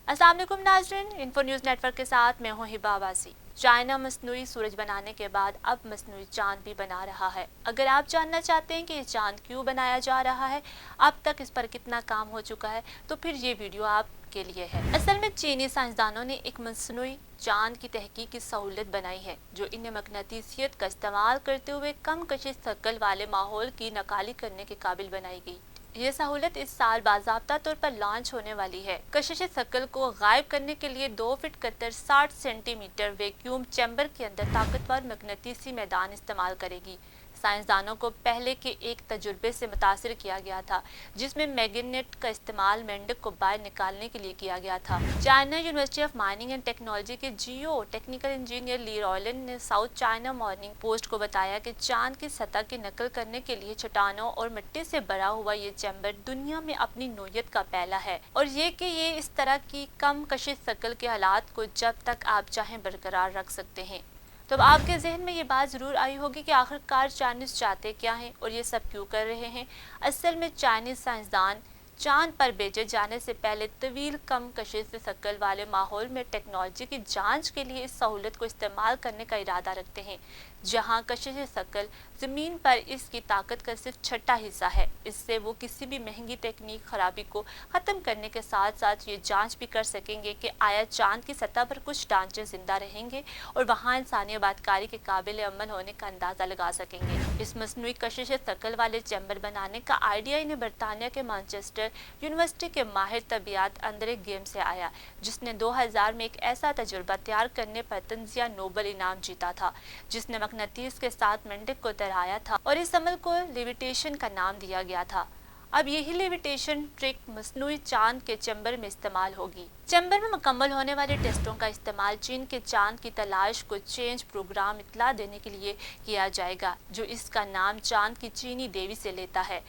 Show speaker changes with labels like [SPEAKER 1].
[SPEAKER 1] अस्सलाम वालेकुम नाज़रीन, इन्फो न्यूज़ नेटवर्क के साथ मैं हूँ हिबा अब्बासी। चाइना मसनूई सूरज बनाने के बाद अब मसनूई चांद भी बना रहा है। अगर आप जानना चाहते हैं कि ये चांद क्यों बनाया जा रहा है, अब तक इस पर कितना काम हो चुका है, तो फिर ये वीडियो आपके लिए है। असल में चीनी साइंसदानों ने एक मसनूई चांद की तहकीक की सहूलत बनाई है, जो इन्हें मकनातीसियत का इस्तेमाल करते हुए कम कशिश शक्ल वाले माहौल की नकाली करने के काबिल बनाई गई। ये सहूलत इस साल बाज़ाब्ता तौर पर लॉन्च होने वाली है। कशिश शक्ल को गायब करने के लिए 2 feet Qatar 60 centimetre vacuum chamber के अंदर ताकतवर मकनातीसी मैदान इस्तेमाल करेगी। साइंसदानों को पहले के एक तजुर्बे से मुतासिर किया गया था, जिसमें मैग्नेट का इस्तेमाल मेंढक को बाहर निकालने के लिए किया गया था। China university of mining and technology के जियो टेक्निकल इंजीनियर ली रॉयलन ने साउथ चाइना मॉर्निंग पोस्ट को बताया कि चांद की सतह की नकल करने के लिए चट्टानों और मिट्टी से भरा हुआ ये चैम्बर दुनिया में अपनी नोयत का पहला है, और ये कि ये इस तरह की कम कशिश शक्ल के हालात को जब तक आप चाहें बरकरार रख सकते हैं। तो अब आपके जहन में ये बात ज़रूर आई होगी कि आखिरकार चाइनीज़ चाहते क्या हैं और ये सब क्यों कर रहे हैं। असल में चाइनीज़ साइंसदान चांद पर भेजे जाने से पहले तवील कम कशिश शक्ल वाले माहौल में टेक्नोलॉजी की जांच के लिए इस सहूलत को इस्तेमाल करने का इरादा रखते हैं, जहां कशिश शक्ल ज़मीन पर इसकी ताकत का सिर्फ छठा हिस्सा है। इससे वो किसी भी महंगी तकनीक खराबी को ख़त्म करने के साथ साथ ये जांच भी कर सकेंगे कि आया चांद की सतह पर कुछ ढांचे जिंदा रहेंगे और वहाँ इंसानी आबादकारी के काबिल अमल होने का अंदाज़ा लगा सकेंगे। इस मसनूई कशिश शक्ल वाले चैम्बर बनाने का आइडिया इन्हें बरतानिया के मैनचेस्टर यूनिवर्सिटी के माहिर तबियात अंद्रे गेम से आया, जिसने 2000 में एक ऐसा तजुर्बा तैयार करने पर तंजिया नोबल इनाम जीता था, जिसने मकनातीस के साथ मेंढक को तैराया था और इस अमल को लेविटेशन का नाम दिया गया था। अब यही लेविटेशन ट्रिक मसनूई चांद के चैम्बर में इस्तेमाल होगी। चैम्बर में मुकम्मल होने वाले टेस्टों का इस्तेमाल चीन के चांद की तलाश को चेंज प्रोग्राम इतला देने के लिए किया जाएगा, जो इसका नाम चांद की चीनी देवी से लेता है।